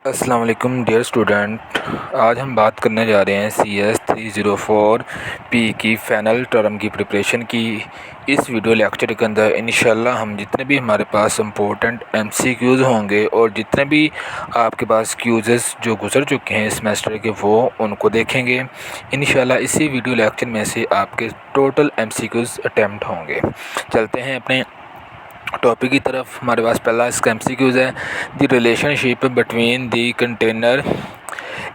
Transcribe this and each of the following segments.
अस्सलाम वालेकुम dear student. आज हम बात करने जा रहे हैं CS 304 P की फ़ाइनल टर्म की प्रिपरेशन की। इस वीडियो लेक्चर के अंदर इंशाल्लाह हम जितने भी हमारे पास इम्पोर्टेंट MCQs होंगे और जितने भी आपके पास क्यूज़ेस जो गुजर चुके हैं इस सेमेस्टर के वो उनको देखेंगे। इंशाल्लाह इसी वीडियो लेक्चर में से आपके टोटल MCQs अटैम्प्ट होंगे। चलते हैं अपने टॉपिक की तरफ। हमारे पास पहला इसका MCQs है, the relationship between the container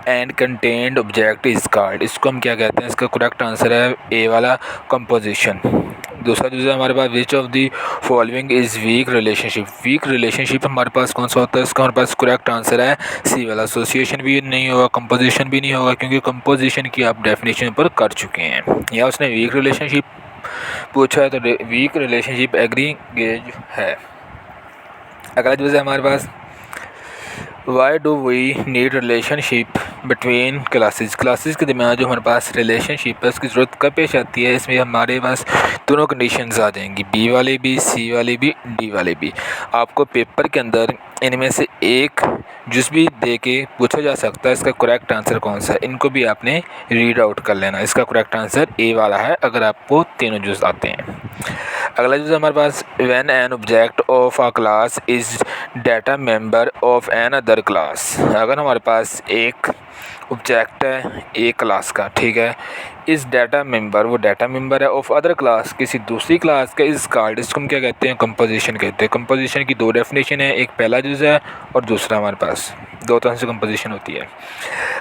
and content object is called. इसको हम क्या कहते हैं? इसका करेक्ट आंसर है ए वाला, कंपोजिशन। दूसरा जो है हमारे पास which of the following is weak relationship. Weak relationship हमारे पास कौन सा होता है? इसका हमारे पास करेक्ट आंसर है सी वाला। एसोसिएशन भी नहीं होगा, कंपोजिशन भी नहीं होगा, क्योंकि कंपोजिशन की आप डेफिनेशन पर कर चुके हैं। या उसने वीक रिलेशनशिप पूछा है तो वीक रिलेशनशिप एग्रीगेज है। अगला जो है हमारे पास why do we need relationship between classes. Classes के दरमियान जो हमारे पास रिलेशनशिप है उसकी ज़रूरत कब पेश आती है? इसमें हमारे पास दोनों कंडीशंस आ जाएंगी, बी वाले भी, सी वाले भी, डी वाले भी। आपको पेपर के अंदर इनमें से एक जुज भी दे के पूछा जा सकता है इसका करेक्ट आंसर कौन सा है। इनको भी आपने रीड आउट कर लेना। इसका करेक्ट आंसर ए वाला है अगर आपको तीनों जुज आते हैं। अगला जो हमारे पास when an object of a class is data member of another class. अगर हमारे पास एक ऑब्जेक्ट है एक क्लास का, ठीक है, इस डाटा मेंबर, वो डाटा मेंबर है ऑफ अदर क्लास, किसी दूसरी क्लास का, इस कॉल्ड, इसको हम क्या कहते हैं? कंपोजिशन कहते हैं। कंपोजिशन की दो डेफिनेशन है, एक पहला जुज है और दूसरा हमारे पास दो तरह से कंपोजिशन होती है।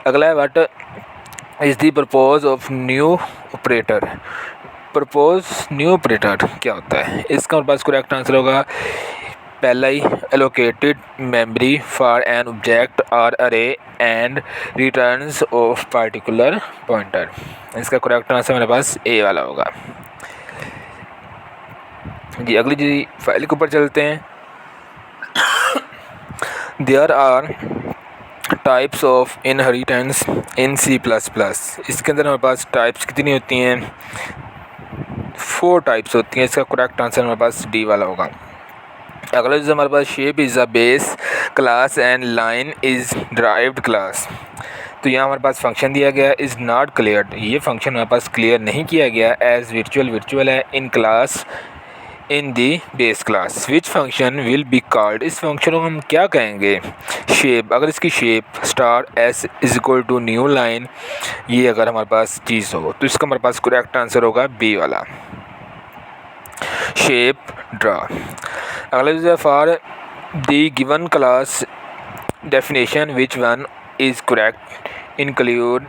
अगला है what is the purpose of new operator. Propose new operator क्या होता है? इसका हमारे पास करेक्ट आंसर होगा पहला ही, allocated memory for an object और अरे and returns of particular pointer. इसका करेक्ट आंसर हमारे पास ए वाला होगा जी। अगली जी फाइल के ऊपर चलते हैं। There are types of inheritance in C++। इसके अंदर हमारे पास टाइप्स कितनी होती हैं? 4 टाइप्स होती हैं। इसका करेक्ट आंसर हमारे पास डी वाला होगा। अगला जो हमारे पास shape is a base class and line is derived class. तो यहाँ हमारे पास फंक्शन दिया गया इज़ नॉट क्लियर। ये फंक्शन हमारे पास क्लियर नहीं किया गया एज वर्चुअल है in class in the base class. Which function will be called. इस फंक्शन को हम क्या कहेंगे? शेप। अगर इसकी shape star S is equal to new line, ये अगर हमारे पास चीज़ हो तो इसका हमारे पास करेक्ट आंसर होगा बी वाला, शेप ड्रा। अगला जो है for the given class definition which one is correct include.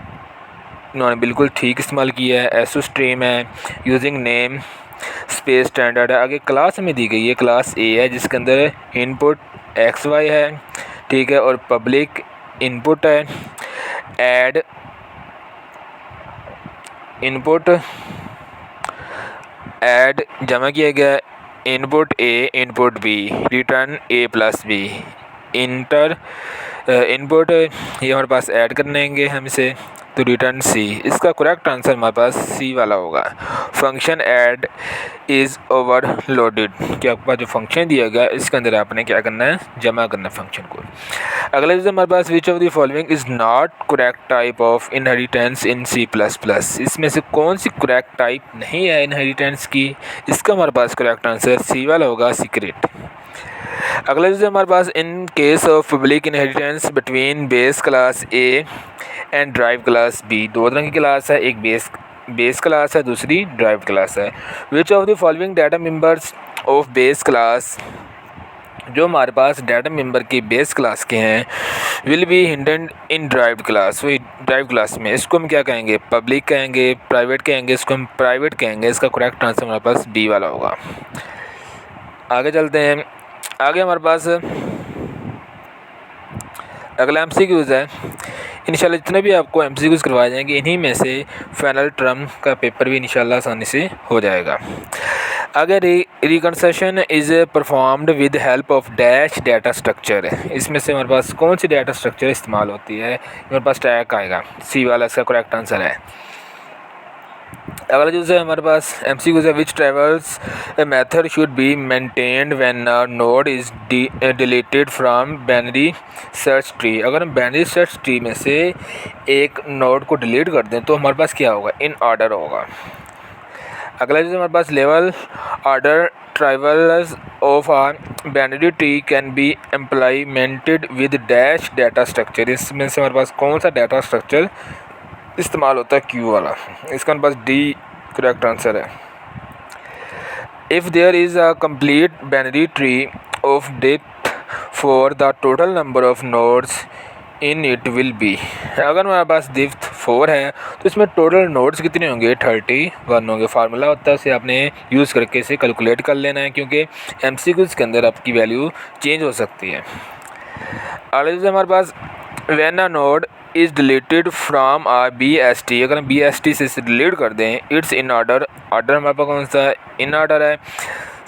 उन्होंने बिल्कुल ठीक इस्तेमाल किया है। एसो स्ट्रीम है, यूजिंग नेम स्पेस स्टैंडर्ड है। आगे क्लास में दी गई है, क्लास ए है जिसके अंदर इनपुट XY है, ठीक है, और पब्लिक इनपुट है। ऐड इनपुट ऐड जमा किया गया input A input B, return A+B। Inter input ये हमारे पास ऐड करनेंगे हम इसे, तो रिटर्न C। इसका करेक्ट आंसर हमारे पास C वाला होगा। फंक्शन ऐड इज़ ओवरलोडेड कि आपके पास जो फंक्शन दिया गया इसके अंदर आपने क्या करना है? जमा करना है फंक्शन को। अगला जो हमारे पास which of the following is not correct type of inheritance in C++। इसमें से कौन सी करेक्ट टाइप नहीं है इनहेरिटेंस की? इसका हमारे पास करेक्ट आंसर C वाला होगा, सीक्रेट। अगला जो हमारे पास in case of public inheritance between base class A and derive class B। दो तरह की क्लास है, एक बेस क्लास है, दूसरी ड्राइव क्लास है। विच of the following data members of base class, जो हमारे पास डाटा मेंबर की बेस क्लास के हैं, will be hidden in derived class. वही ड्राइव क्लास में इसको हम क्या कहेंगे? पब्लिक कहेंगे, प्राइवेट कहेंगे, इसको हम प्राइवेट कहेंगे। इसका करेक्ट आंसर हमारे पास बी वाला होगा। आगे चलते हैं। आगे हमारे पास अगला MCQs है। इंशाल्लाह जितने भी आपको MCQs करवाए जाएंगे इन्हीं में से फाइनल टर्म का पेपर भी इंशाल्लाह आसानी से हो जाएगा। अगर reconstruction is performed with help of dash data structure, इसमें से हमारे पास कौन सी डाटा स्ट्रक्चर इस्तेमाल होती है? हमारे पास टैग आएगा, C वाला इसका करेक्ट आंसर है। अगला जो है हमारे पास MCQ है, which traversal method should be maintained when a node is deleted from binary search tree. अगर हम बाइनरी सर्च ट्री में से एक नोड को डिलीट कर दें तो हमारे पास क्या होगा, इन ऑर्डर होगा। अगला जो हमारे पास level order traversal of a binary tree can be implemented with dash data structure. इसमें से हमारे पास कौन सा डाटा स्ट्रक्चर इस्तेमाल होता है, क्यू वाला। इसका हमारे पास डी करेक्ट आंसर है। If there is a complete binary tree of depth for the total number of nodes in it will be. अगर हमारे पास डेप्थ 4 है तो इसमें टोटल नोड्स कितने होंगे, 31 होंगे। फार्मूला होता है, उसे आपने यूज़ करके इसे कैलकुलेट कर लेना है, क्योंकि MCQs के अंदर आपकी वैल्यू चेंज हो सकती है। अगले हमारे पास when a node is deleted from a BST। अगर हम BST से इसे डिलीट कर दें, इट्स इन ऑर्डर। ऑर्डर हमारे पास कौन सा है, इन ऑर्डर है।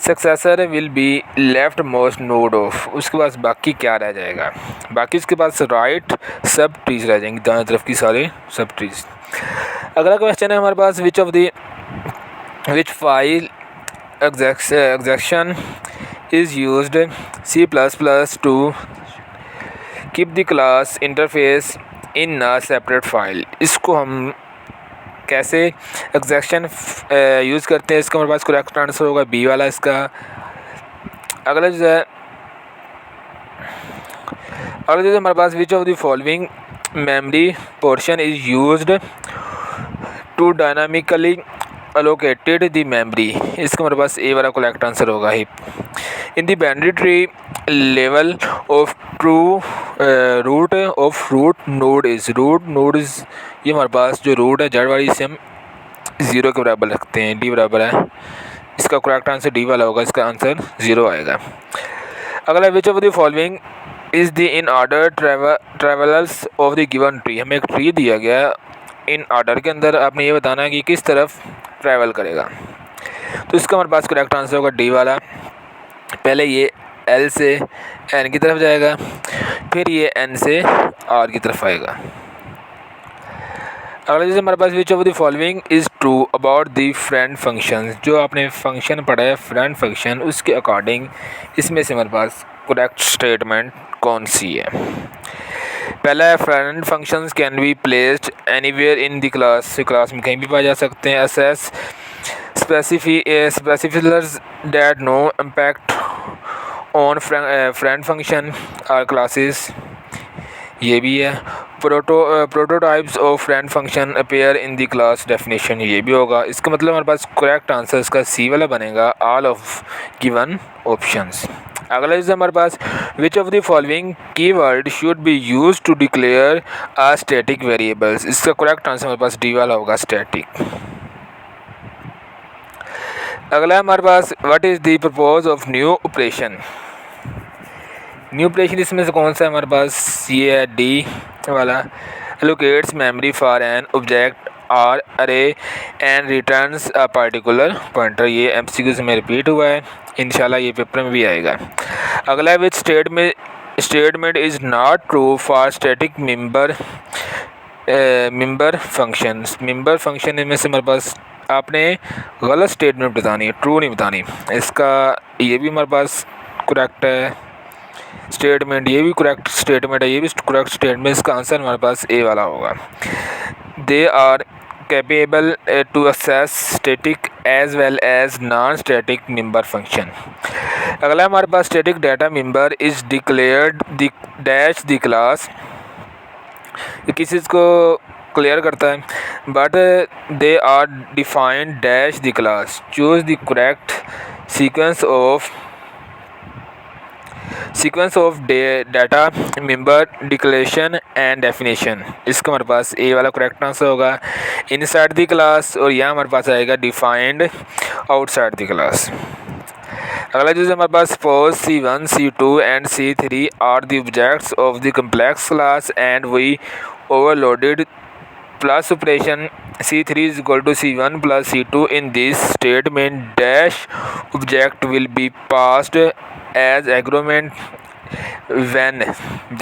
Successor will be left most node of. उसके पास बाकी क्या रह जाएगा, बाकी उसके पास राइट सब ट्रीज रह जाएंगे, दाएं तरफ की सारे सब ट्रीज। अगला क्वेश्चन है हमारे पास, which file extension is used C++ to keep the class interface in a separate file. इसको हम कैसे एग्जेक्शन यूज़ करते हैं, इसका हमारे पास करेक्ट आंसर होगा बी वाला इसका। अगला जो है हमारे पास, which of the following memory portion is used to dynamically allocated the memory. इसका हमारे पास ए वाला करेक्ट आंसर होगा heap. In the binary tree level of true root of root node is ये हमारे पास जो रूट है जड़ वाली, इसे हम 0 के बराबर रखते हैं, डी बराबर है। इसका करेक्ट आंसर डी वाला होगा, इसका आंसर 0 आएगा। अगला, विच of the following is the in order traversal of the given tree. हमें एक ट्री दिया गया, इन ऑर्डर के अंदर आपने ये बताना है कि किस तरफ ट्रैवल करेगा। तो इसका हमारे पास करेक्ट आंसर होगा डी वाला। पहले ये L से N की तरफ जाएगा, फिर ये N से R की तरफ आएगा। अगला जैसे हमारे पास, which of the following is true about the friend function. जो आपने फंक्शन पढ़ा है फ्रेंड फंक्शन, उसके अकॉर्डिंग इसमें से हमारे पास करेक्ट स्टेटमेंट कौन सी है। पहला है, friend functions can be placed anywhere in the class. Class में कहीं भी पाए जा सकते हैं। Access specifiers that no impact on friend function or classes, ये भी है। Prototypes of friend function appear in the class definition, ये भी होगा। इसका मतलब हमारे पास करेक्ट आंसर इसका सी वाला बनेगा, ऑल ऑफ गिवन ऑप्शंस। अगला इज हमारे पास, which of the following keyword should be used to declare a static variables. इसका करेक्ट आंसर हमारे पास डी वाला होगा, स्टैटिक। अगला हमारे पास, what is the purpose of new operation. New operation इसमें से कौन सा है हमारे पास, ये है डी वाला। Allocates memory for an object और अरे and returns a particular pointer. ये MCQ में रिपीट हुआ है, इंशाल्लाह ये पेपर में भी आएगा। अगला, which statement is not true for static member function. Member function इनमें से हमारे पास आपने गलत स्टेटमेंट बतानी है, ट्रू नहीं बतानी। इसका ये भी हमारे पास करेक्ट है स्टेटमेंट, ये भी करेक्ट स्टेटमेंट है, ये भी करेक्ट स्टेटमेंट। इसका आंसर हमारे पास ए वाला होगा। They are capable to assess static as well as non static member function. अगला हमारे पास, static data member is declared the dash the class. किस चीज़ को क्लियर करता है, but they are defined dash the class. Choose the correct sequence of data member declaration and definition. इसका हमारे पास ए वाला करेक्ट आंसर होगा, इनसाइड द क्लास, और यहाँ हमारे पास आएगा डिफाइंड आउटसाइड द क्लास। अगला जो हमारे पास, suppose C1 C2 and C3 are the objects of the complex class and we overloaded plus operation C3 is equal to C1 plus C2 in this statement dash object will be passed as argument when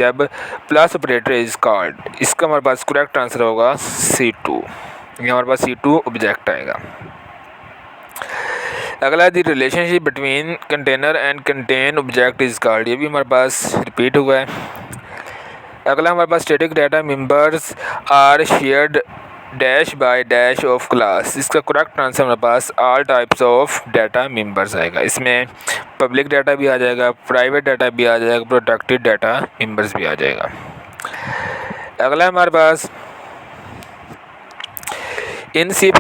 जब plus operator is called। इसका हमारे पास correct answer होगा C2। ये हमारे पास C2 object आएगा। अगला the relationship between container and contain object is called, ये भी हमारे पास रिपीट हुआ है। अगला हमारे पास static data members are shared dash by dash of class, इसका करेक्ट आंसर हमारे पास all types of data members आएगा। इसमें पब्लिक डाटा भी आ जाएगा, प्राइवेट डाटा भी आ जाएगा, प्रोटेक्टेड डाटा मेंबर्स भी आ जाएगा। अगला हमारे पास इन C++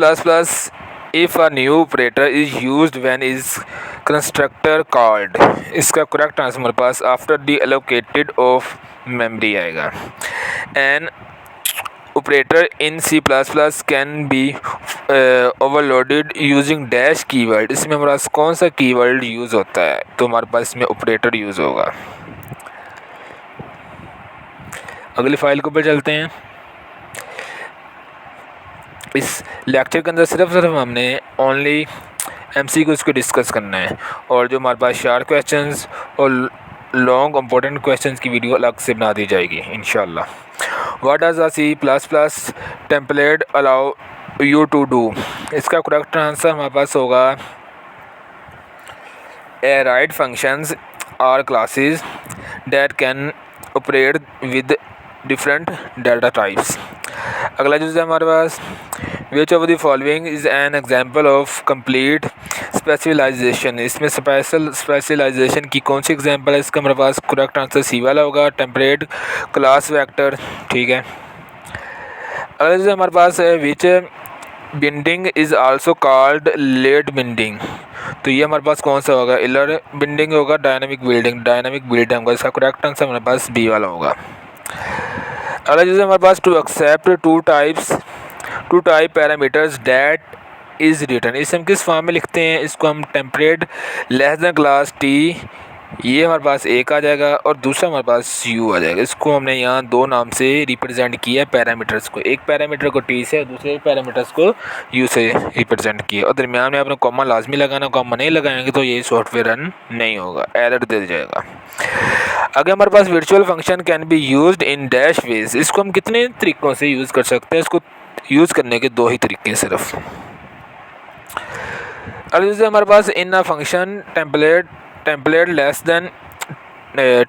if a new operator is used when is constructor called, इसका करेक्ट आंसर हमारे पास after the allocated of memory आएगा। An operator in C++ can be overloaded using dash keyword, इसमें हमारे पास कौन सा कीवर्ड यूज़ होता है, तो हमारे पास इसमें ऑपरेटर यूज़ होगा। अगली फाइल के ऊपर चलते हैं। इस लेक्चर के अंदर सिर्फ हमने ओनली MCQs को डिस्कस करना है, और जो हमारे पास शार्ट क्वेश्चंस और लॉन्ग इंपॉर्टेंट क्वेश्चंस की वीडियो अलग से बना दी जाएगी इंशाल्लाह। What does a C++ template allow you to do, इसका करेक्ट आंसर हमारे पास होगा A write functions or classes that can operate with different data types. अगला जो है हमारे पास which of the following is an example of complete specialization, इसमें स्पेशलाइजेशन की कौन सी एग्जाम्पल है, इसका हमारे पास करेक्ट आंसर C वाला होगा, टेम्पलेट क्लास वेक्टर। ठीक है। अगला जो हमारे पास है which binding is also called late binding, तो ये हमारे पास कौन सा होगा, इलर बिंडिंग होगा, डायनामिक बिल्डिंग होगा, इसका करेक्ट आंसर हमारे पास B वाला होगा। अगला जैसे हमारे पास to accept two type parameters that is return, इसे हम किस फॉर्म में लिखते हैं, इसको हम template less than class T, ये हमारे पास एक आ जाएगा और दूसरा हमारे पास U आ जाएगा। इसको हमने यहाँ दो नाम से रिप्रेजेंट किया पैरामीटर्स को, एक पैरामीटर को T से और दूसरे पैरामीटर्स को U से रिप्रेजेंट किया, और दरमियान में आपने कॉमा लाजमी लगाना, कॉमा नहीं लगाएंगे तो ये सॉफ्टवेयर रन नहीं होगा, एरर दे जाएगा। अगर हमारे पास virtual function can be used in dash ways, इसको हम कितने तरीक़ों से यूज़ कर सकते हैं, इसको यूज़ करने के दो ही तरीके हैं सिर्फ। और जैसे हमारे पास in a function template less than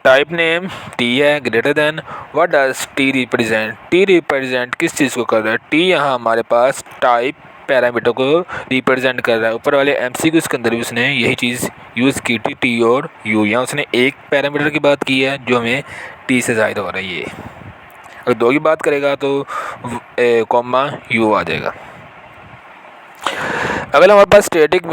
type name T है, greater than what does T represent, T represent किस चीज़ को कर रहा है, T यहाँ हमारे पास टाइप पैरामीटर को रिप्रेजेंट कर रहा है। ऊपर वाले MCQ के अंदर भी उसने यही चीज़ यूज़ की थी, T और U, यहाँ उसने एक पैरामीटर की बात की है जो हमें T से ज़ाहिर हो रहा है। ये अगर दो की बात करेगा तो कॉमा U आ जाएगा। अगर हमारे पास स्टैटिक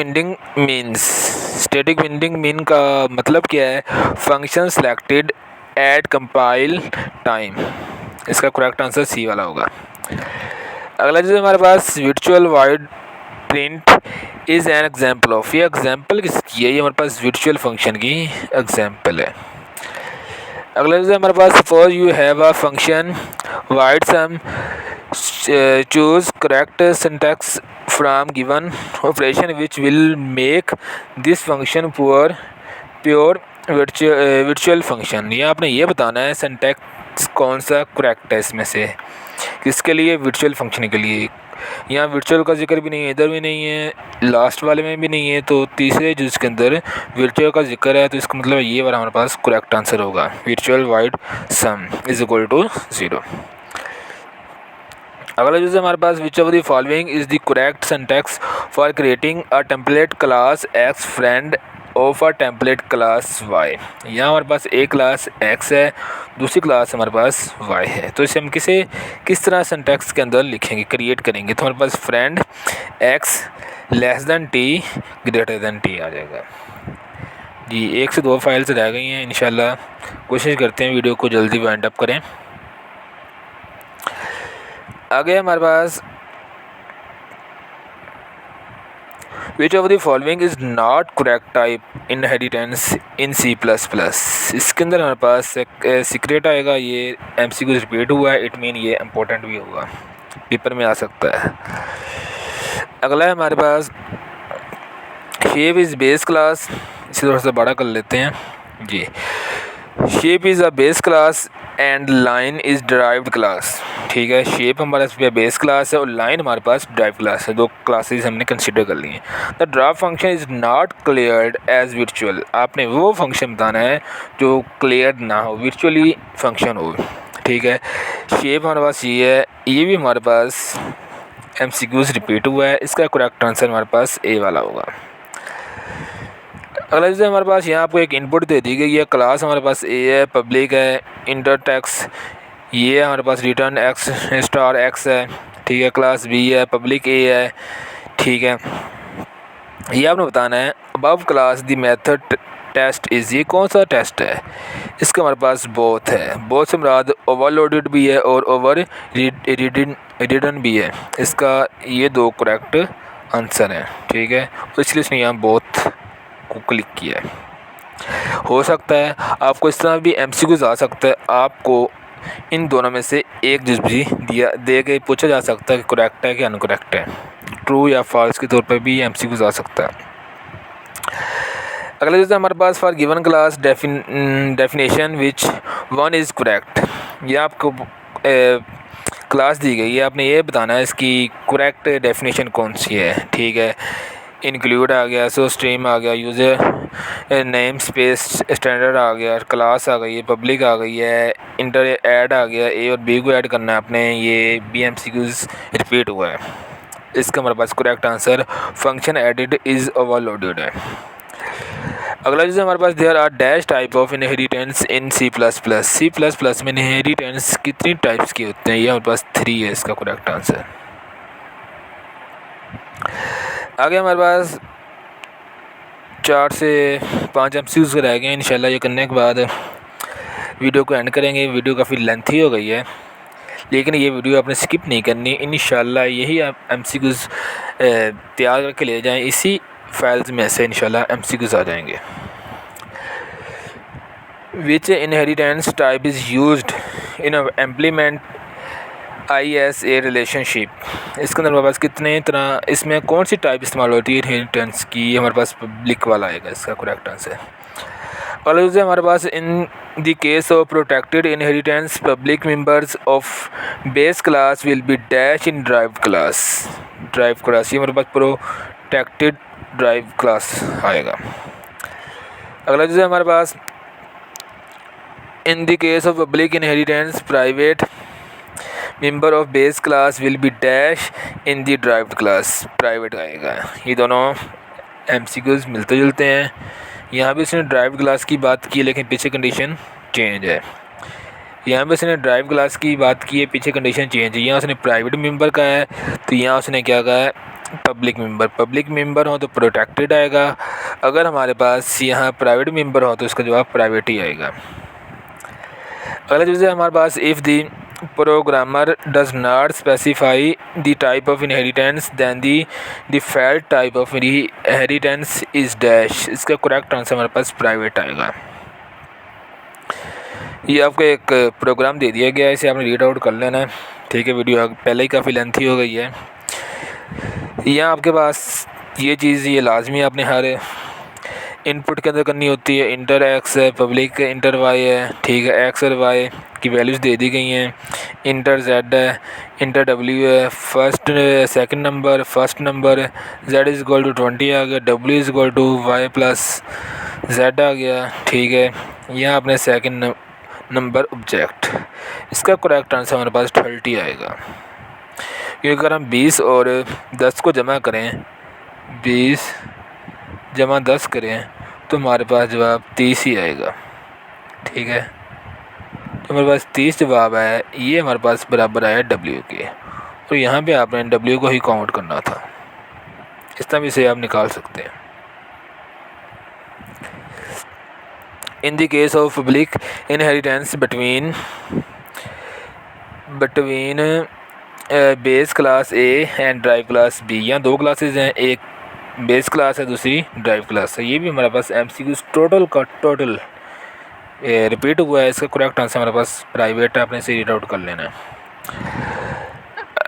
बिंडिंग मीन का मतलब क्या है, function selected at compile time, इसका करेक्ट आंसर C वाला होगा। अगला जैसे हमारे पास virtual void print is an example of, ये एग्जाम्पल किसकी है, ये हमारे पास वर्चुअल फंक्शन की एग्जाम्पल है। अगला जैसे हमारे पास suppose you have a function void sum choose correct syntax from given operation which will make this function pure virtual function, ये आपने ये बताना है सिंटैक्स कौन सा करेक्ट है इसमें से, किसके लिए, वर्चुअल फंक्शन के लिए। यहाँ वर्चुअल का जिक्र भी नहीं है, इधर भी नहीं है, लास्ट वाले में भी नहीं है, तो तीसरे जिसके अंदर वर्चुअल का जिक्र है, तो इसका मतलब ये वाला हमारे पास करेक्ट आंसर होगा, virtual void sum is equal to 0। अगला जो है हमारे पास which of the following is the correct syntax for creating a template class X friend of a template class Y, यहाँ हमारे पास एक क्लास X है, दूसरी क्लास हमारे पास Y है, तो इसे हम किस तरह सिंटैक्स के अंदर लिखेंगे, क्रिएट करेंगे, तो हमारे पास friend X less than T greater than T आ जाएगा। जी 1 से 2 फाइल्स रह गई हैं, इंशाल्लाह कोशिश करते हैं वीडियो को जल्दी वाइंड अप करें। आगे हमारे पास which of the following is not correct type inheritance in C++, इसके अंदर हमारे पास सीक्रेट आएगा, ये MCQ रिपीट हुआ है, इट मीन ये इम्पोर्टेंट भी होगा, पेपर में आ सकता है। अगला है हमारे पास शेप इज़ बेस क्लास, इसे थोड़ा सा बड़ा कर लेते हैं जी। Shape is a base class and line is derived class, ठीक है। शेप हमारे पास बेस क्लास है और लाइन हमारे पास ड्राइव क्लास है। दो क्लासेस हमने कंसिडर कर ली हैं। The drive function is not cleared as virtual. आपने वो फंक्शन बताना है जो क्लियर्ड ना हो, वर्चुअली फंक्शन हो। ठीक है। शेप हमारे पास ये है, ये भी हमारे पास MCQs रिपीट हुआ है। इसका करेक्ट आंसर हमारे पास ए वाला होगा। अगला चीज़ हमारे पास यहाँ आपको एक इनपुट दे दी गई है। क्लास हमारे पास ए है, पब्लिक है, इंटर टेक्स्ट ये हमारे पास रिटर्न एक्स स्टार एक्स है। ठीक है। क्लास बी है, पब्लिक ए है। ठीक है। ये आपने बताना है above class the method test is, ये कौन सा टेस्ट है? इसका हमारे पास बोथ है। बोथ से मुराद ओवरलोडेड भी है और ओवर रिडन भी है। इसका ये दो करेक्ट आंसर हैं। ठीक है। तो इसलिए इसने यहाँ बोथ को क्लिक किया है। हो सकता है आपको इस तरह भी MCQs आ सकता है, आपको इन दोनों में से एक चीज़ भी दे के पूछा जा सकता है कि करेक्ट है कि अनकरेक्ट है। ट्रू या फॉल्स के तौर पर भी MCQs आ सकता है। अगला चीज़ हमारे पास for given class definition which one is correct. ये आपको क्लास दी गई है, आपने ये बताना है इसकी करेक्ट डेफिनेशन कौन सी है। ठीक है। इंक्लूड आ गया, सो स्ट्रीम आ गया, यूज़र नेम स्पेस स्टैंडर्ड आ गया, क्लास आ गई है, पब्लिक आ गई है, इंटर ऐड आ गया, ए और बी को ऐड करना है आपने, ये BMCQs रिपीट हुआ है। इसका हमारे पास correct answer function added is overloaded है। अगला चीज़ हमारे पास there are dash type of inheritance in C++ में इनहेरिटेंस कितनी टाइप्स की होते हैं? ये हमारे पास 3 है इसका करेक्ट आंसर। आगे हमारे पास 4 से 5 MCQs रह गए हैं। इंशाल्लाह ये करने के बाद वीडियो को एंड करेंगे। वीडियो काफ़ी लेंथी हो गई है, लेकिन ये वीडियो आपने स्किप नहीं करनी। इंशाल्लाह यही आप MCQs तैयार करके ले जाएं, इसी फाइल्स में से इंशाल्लाह MCQs आ जाएंगे। Which inheritance type is used in implement ISA relationship. इसके अंदर हमारे पास कितने तरह, इसमें कौन सी टाइप इस्तेमाल होती है इनहेरिटेंस की? हमारे पास पब्लिक वाला आएगा इसका करेक्ट आंसर। और उससे हमारे पास in the case of protected inheritance public members of base class will be dash in derived class. ये हमारे पास प्रोटेक्टेड ड्राइव क्लास आएगा। अगला जो है हमारे पास in the case of public inheritance private member of base class will be dash in the derived class, private आएगा। ये दोनों MCQs मिलते जुलते हैं। यहाँ भी उसने ड्राइव्ड क्लास की बात की, लेकिन पीछे कंडीशन चेंज है। यहाँ भी उसने ड्राइव क्लास की बात की है, पीछे कंडीशन चेंज है। यहाँ उसने प्राइवेट मेंबर का है, तो यहाँ उसने क्या कहा है? पब्लिक मेंबर हो तो प्रोटेक्टेड आएगा। अगर हमारे पास यहाँ प्राइवेट मेंबर हो तो इसका जवाब प्राइवेट ही आएगा। अगला चीज़ है हमारे पास if the programmer does not specify the type of inheritance then the default type of inheritance is dash। इसका करेक्ट आंसर हमारे पास प्राइवेट आएगा। ये आपको एक प्रोग्राम दे दिया गया है, इसे आपने रीड आउट कर लेना है। ठीक है। वीडियो पहले ही काफ़ी लेंथी हो गई है। यहाँ आपके पास ये चीज़ ये लाजमी आपने हर इनपुट के अंदर करनी होती है। इंटर एक्स है, पब्लिक इंटर वाई है। ठीक है। एक्स और वाई की वैल्यूज़ दे दी गई हैं। इंटर जेड है, इंटर डब्ल्यू है, second number, first number, Z is equal to 20 आ गया, W is equal to Y plus Z आ गया। ठीक है। यहाँ अपने सेकंड नंबर ऑब्जेक्ट, इसका करेक्ट आंसर हमारे पास 30 आएगा। क्योंकि अगर हम 20 और 10 को जमा करें, 20 जमा 10 करें तो हमारे पास जवाब 30 ही आएगा। ठीक है। तो हमारे पास 30 जवाब आया, ये हमारे पास बराबर आया W के, और यहाँ पे आपने W को ही काउंट करना था। इस तरह भी से आप निकाल सकते हैं। इन the case of public inheritance between base class A and derive class B, यहाँ दो क्लासेज हैं, एक बेस क्लास है, दूसरी ड्राइव क्लास है। ये भी हमारे पास MCQs टोटल रिपीट हुआ है। इसका करेक्ट आंसर हमारे पास प्राइवेट है, आपने इसे रीड आउट कर लेना है।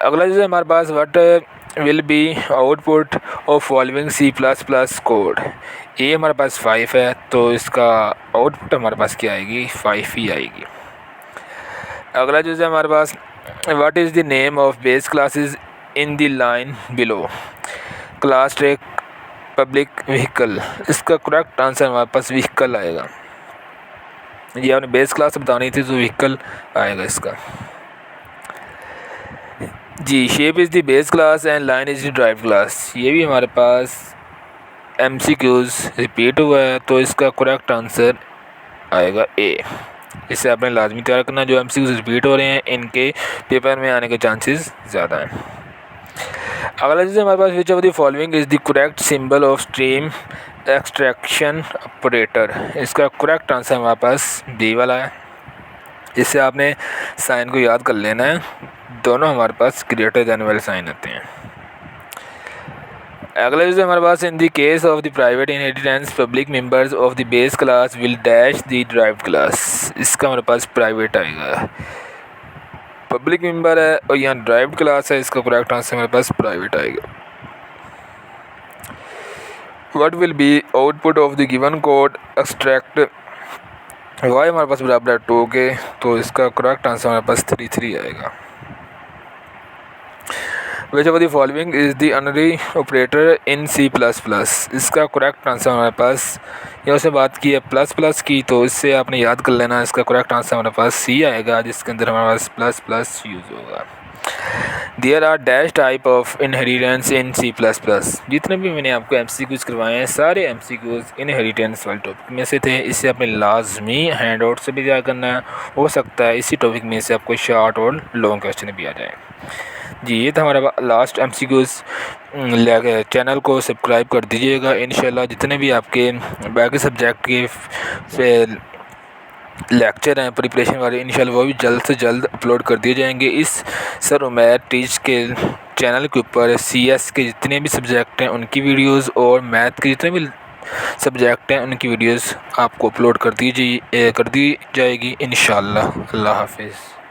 अगला जो है हमारे पास what will be output of following C++ code. ये हमारे पास 5 है, तो इसका आउटपुट हमारे पास क्या आएगी? 5 ही आएगी। अगला जो है हमारे पास what is the name of base classes in the line below? Class track, public, vehicle. इसका करेक्ट आंसर हमारे पास व्हीकल आएगा। ये आपने बेस क्लास बतानी थी तो व्हीकल आएगा इसका। जी, shape is the base class and line is the derived class. ये भी हमारे पास MCQs रिपीट हुआ है तो इसका करेक्ट आंसर आएगा ए। इसे आपने लाजमी तैयार करना। जो MCQs रिपीट हो रहे हैं इनके पेपर में आने के चांसेस ज़्यादा हैं। अगला चीज़ हमारे पास which of the following is the correct symbol of stream extraction operator. इसका करेक्ट आंसर हमारे पास बी वाला है। इससे आपने साइन को याद कर लेना है। दोनों हमारे पास ग्रेटर देन वाले साइन आते हैं। अगला चीज़ हमारे पास in the case of the private inheritance public members of the base class will dash the derived class. इसका हमारे पास प्राइवेट आएगा। पब्लिक मेंबर है और यहाँ ड्राइव क्लास है, इसका करेक्ट आंसर हमारे पास प्राइवेट आएगा। What will be output of the given code extract? Y हमारे पास बराबर है 2 के, तो इसका करेक्ट आंसर हमारे पास 3 आएगा। Which of the following is the unary operator in C++? इसका करेक्ट आंसर हमारे पास, यहाँ से बात की है प्लस की, तो इससे आपने याद कर लेना। इसका करेक्ट आंसर हमारे पास सी आएगा, जिसके अंदर हमारे पास प्लस यूज़ होगा। There are dash type of inheritance in C++। जितने भी मैंने आपको MCQs करवाए हैं सारे MCQs इनहेरिटेंस वाले टॉपिक में से थे। इससे आपने लाजमी हैंड आउट से भी तैयार करना है। हो सकता है इसी टॉपिक में से आपको शॉर्ट और लॉन्ग क्वेश्चन भी आ जाए। जी, ये था हमारा लास्ट MCQs। चैनल को सब्सक्राइब कर दीजिएगा। इंशाल्लाह जितने भी आपके बाकी सब्जेक्ट के लेक्चर हैं प्रिपरेशन वाले, इंशाल्लाह वो भी जल्द से जल्द अपलोड कर दिए जाएंगे। इस सर उमैर टीच के चैनल के ऊपर CS के जितने भी सब्जेक्ट हैं उनकी वीडियोस और मैथ के जितने भी सब्जेक्ट हैं उनकी वीडियोस आपको अपलोड कर दी जाएगी इंशाल्लाह। अल्लाह हाफिज़।